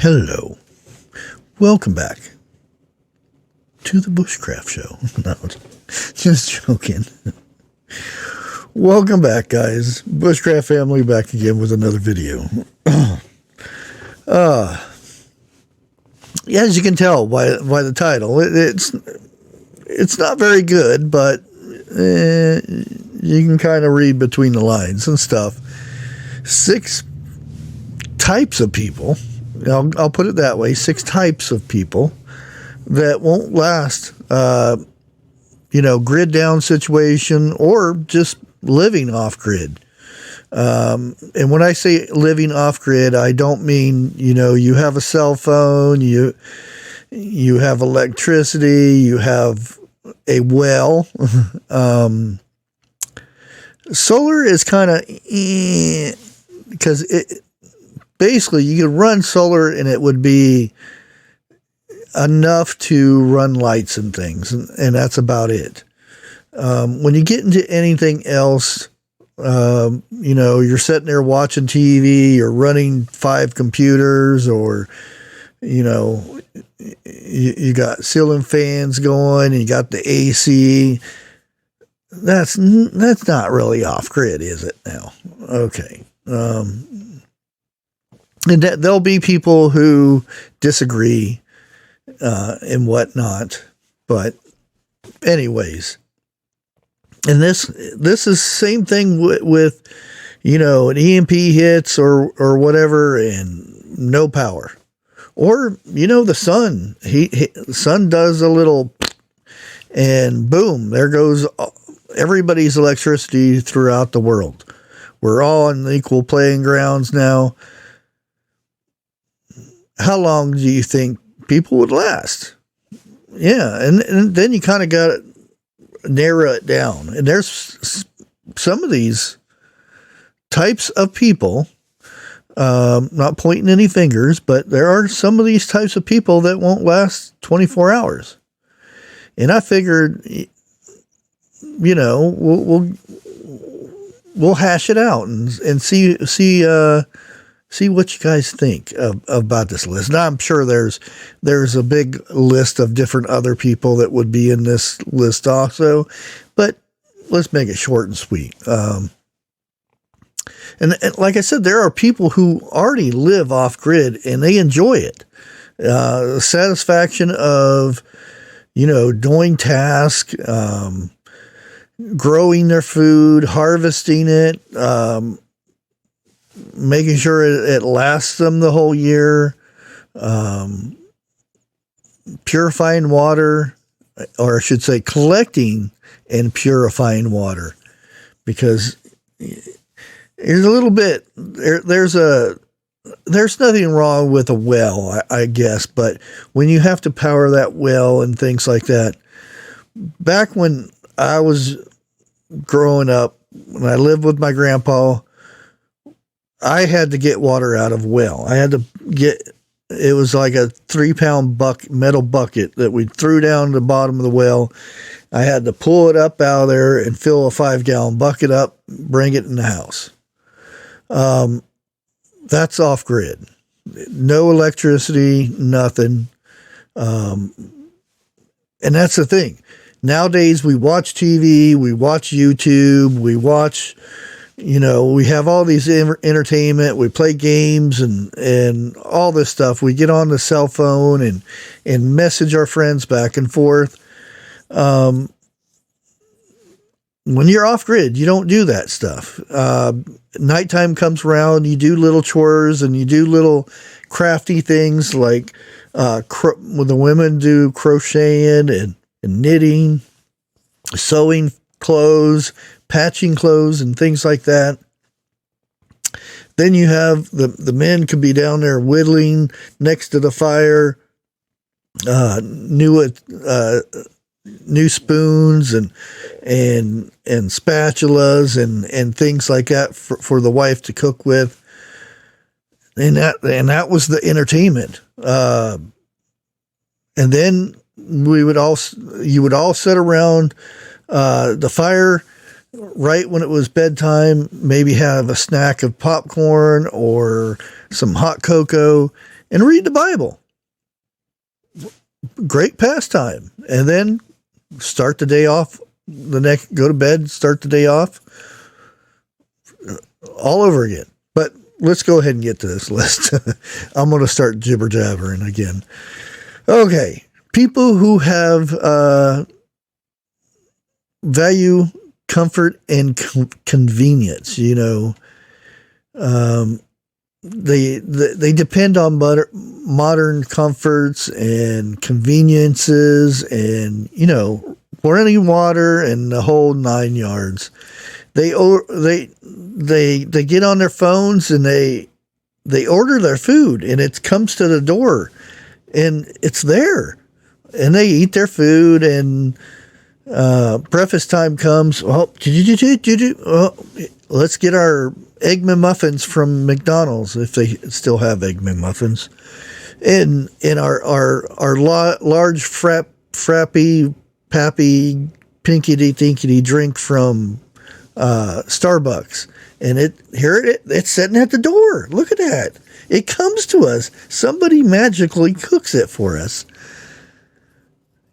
Hello. Welcome back to the Bushcraft Show. No, just joking. Welcome back, guys. Bushcraft family back again with another video. Yeah, as you can tell by the title, it's not very good, but you can kind of read between the lines and stuff. 6 types of people, I'll put it that way, 6 types of people that won't last, grid down situation or just living off grid. And when I say living off grid, I don't mean, you have a cell phone, you have electricity, you have a well. Solar is kind of, because basically you could run solar and it would be enough to run lights and things, and that's about it. When you get into anything else, you're sitting there watching TV or running 5 computers, or, you got ceiling fans going and you got the AC. That's not really off grid, is it now? Okay. And there'll be people who disagree, and whatnot, but anyways, and this is same thing with an EMP hits or whatever, and no power, or the sun. The sun does a little, and boom, there goes everybody's electricity throughout the world. We're all on equal playing grounds now. How long do you think people would last? Yeah, and then you kind of got to narrow it down. And there's some of these types of people, not pointing any fingers, but there are some of these types of people that won't last 24 hours. And I figured, we'll hash it out and see what you guys think about this list. Now, I'm sure there's a big list of different other people that would be in this list also, but let's make it short and sweet. And like I said, there are people who already live off grid and they enjoy it. The satisfaction of, doing tasks, growing their food, harvesting it, making sure it lasts them the whole year, purifying water, or I should say collecting and purifying water, because there's a little bit, there's nothing wrong with a well, I guess, but when you have to power that well and things like that, back when I was growing up, when I lived with my grandpa, I had to get water out of a well. I had to it was like a 3-pound metal bucket that we threw down the bottom of the well. I had to pull it up out of there and fill a 5-gallon bucket up, bring it in the house. That's off grid. No electricity, nothing. And that's the thing. Nowadays we watch TV, we watch YouTube, we watch, we have all these entertainment, we play games and all this stuff. We get on the cell phone and message our friends back and forth. When you're off grid, you don't do that stuff. Nighttime comes around, you do little chores and you do little crafty things like, when the women do crocheting and knitting, sewing clothes, patching clothes, and things like that. Then you have the men could be down there whittling next to the fire, new spoons and spatulas and things like that for the wife to cook with. And that was the entertainment. And then you would all sit around the fire right when it was bedtime, maybe have a snack of popcorn or some hot cocoa, and read the Bible. Great pastime. And then start the day off, go to bed, start the day off all over again. But let's go ahead and get to this list. I'm going to start jibber jabbering again. Okay. People who have value comfort and convenience, they depend on modern comforts and conveniences and, running water and the whole 9 yards. They get on their phones and they order their food and it comes to the door and it's there and they eat their food and breakfast time comes. Let's get our Egg McMuffins from McDonald's if they still have Egg McMuffins, and our large frappy pappy pinkety thinkety drink from Starbucks, and it's sitting at the door. Look at that! It comes to us. Somebody magically cooks it for us.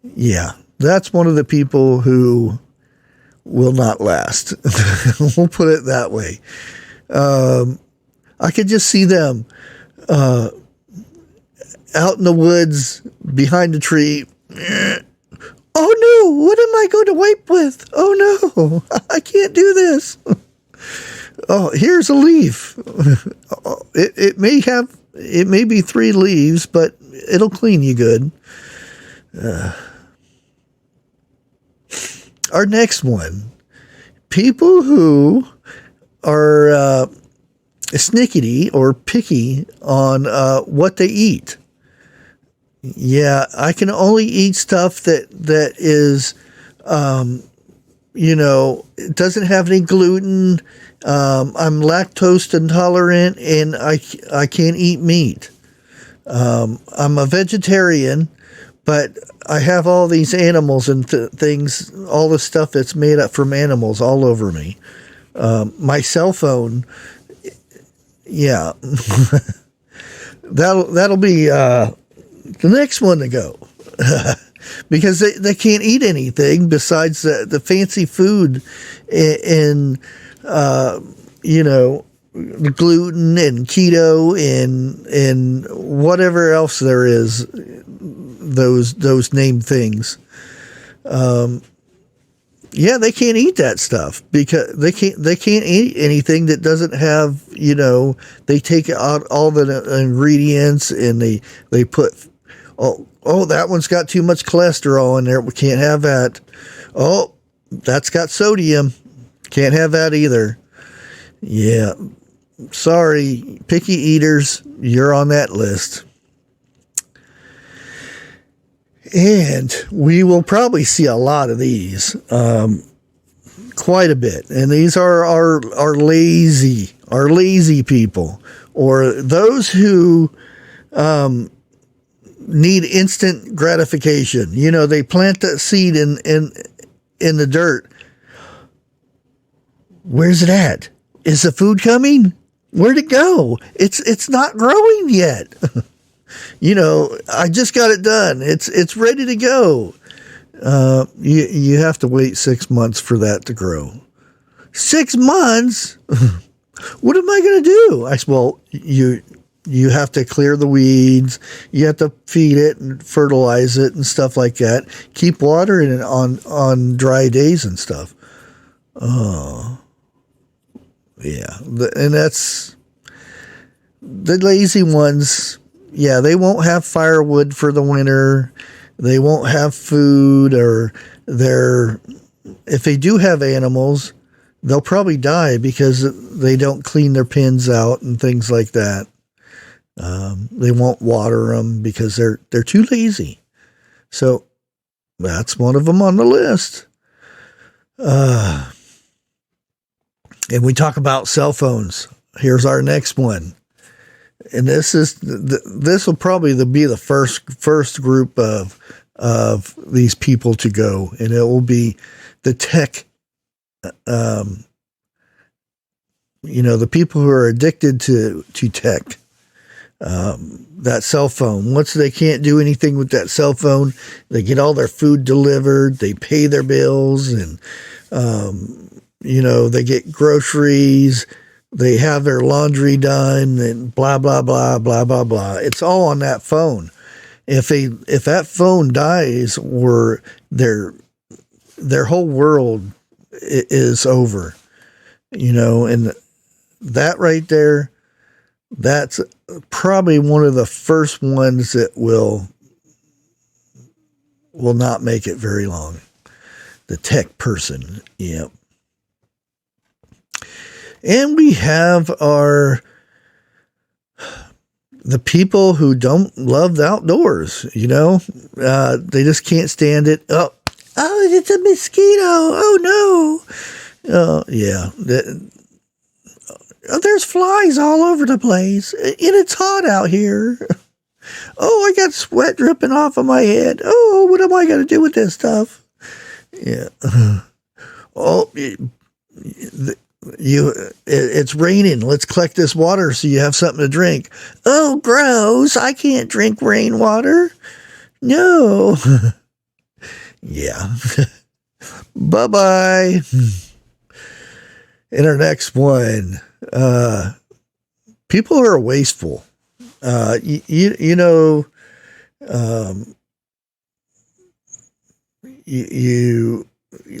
Yeah, that's one of the people who will not last. We'll put it that way. I could just see them out in the woods behind a tree. Oh no, what am I going to wipe with? Oh no, I can't do this. Oh, here's a leaf. It may be 3 leaves, but it'll clean you good. Our next one, people who are snickety or picky on what they eat. Yeah, I can only eat stuff that is, it doesn't have any gluten. I'm lactose intolerant and I can't eat meat. I'm a vegetarian, but I have all these animals and things, all the stuff that's made up from animals all over me. My cell phone, yeah, that'll be the next one to go because they can't eat anything besides the fancy food and the gluten and keto and whatever else there is, those named things. Yeah, they can't eat that stuff because they can't eat anything that doesn't have, they take out all the ingredients and they put, oh, that one's got too much cholesterol in there. We can't have that. Oh, that's got sodium. Can't have that either. Yeah. Sorry, picky eaters, you're on that list. And we will probably see a lot of these, quite a bit. And these are our lazy people, or those who need instant gratification. They plant that seed in the dirt. Where's it at? Is the food coming? Where'd it go? It's not growing yet. I just got it done. It's ready to go. You have to wait 6 months for that to grow. 6 months? What am I going to do? I said, well, you have to clear the weeds. You have to feed it and fertilize it and stuff like that. Keep watering it on dry days and stuff. Oh, yeah. And that's the lazy ones. Yeah, they won't have firewood for the winter. They won't have food, or if they do have animals, they'll probably die because they don't clean their pens out and things like that. They won't water them because they're too lazy. So that's one of them on the list. And we talk about cell phones. Here's our next one. And this will probably be the first group of these people to go, and it will be the tech. The people who are addicted to tech. That cell phone. Once they can't do anything with that cell phone, they get all their food delivered, they pay their bills, and, they get groceries, they have their laundry done, and blah, blah, blah, blah, blah, blah. It's all on that phone. If that phone dies, or their whole world is over, and that right there, that's probably one of the first ones that will not make it very long. The tech person. Yep. And we have the people who don't love the outdoors, they just can't stand it. Oh, it's a mosquito. Oh no. Yeah. There's flies all over the place, and it's hot out here. Oh, I got sweat dripping off of my head. Oh, what am I going to do with this stuff? Yeah. Oh, it's raining. Let's collect this water so you have something to drink. Oh, gross. I can't drink rainwater. No. Yeah. Bye-bye. In our next one, people are wasteful. You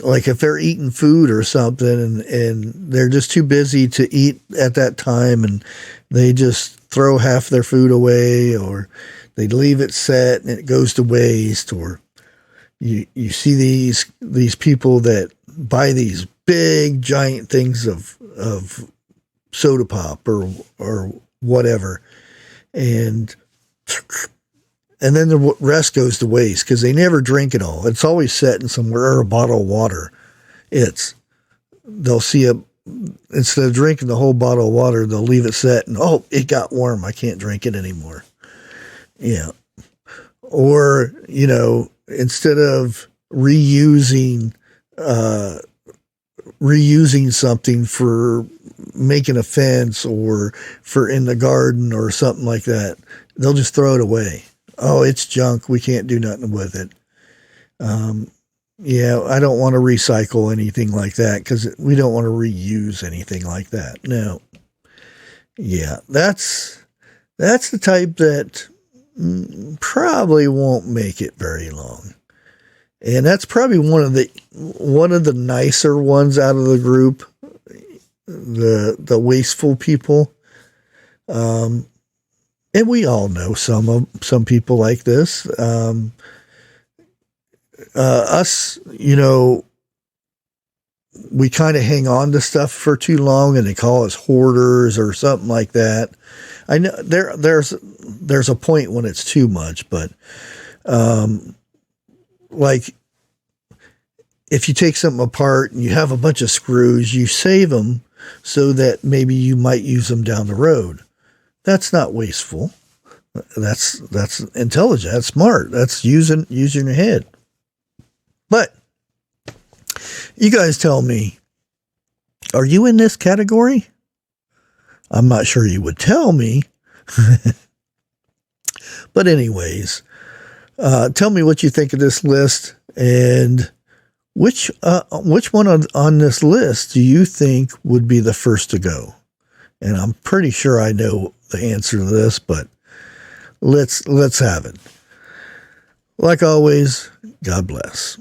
like if they're eating food or something and they're just too busy to eat at that time, and they just throw half their food away, or they leave it set and it goes to waste, or you see these people that buy these big giant things of soda pop or whatever, and then the rest goes to waste because they never drink it all. It's always set in somewhere, or a bottle of water. They'll see instead of drinking the whole bottle of water, they'll leave it set and, oh, it got warm. I can't drink it anymore. Yeah. Or, instead of reusing something for making a fence or for in the garden or something like that, they'll just throw it away. Oh, it's junk. We can't do nothing with it. Yeah, I don't want to recycle anything like that because we don't want to reuse anything like that. No. Yeah, that's the type that probably won't make it very long. And that's probably one of the nicer ones out of the group, the wasteful people. And we all know some people like this. Us, we kind of hang on to stuff for too long, and they call us hoarders or something like that. I know there's a point when it's too much, but like if you take something apart and you have a bunch of screws, you save them so that maybe you might use them down the road. That's not wasteful. That's intelligent. That's smart. That's using your head. But you guys tell me, are you in this category? I'm not sure you would tell me. But anyways, tell me what you think of this list, and which one on this list do you think would be the first to go? And I'm pretty sure I know the answer to this, but let's have it. Like always, God bless.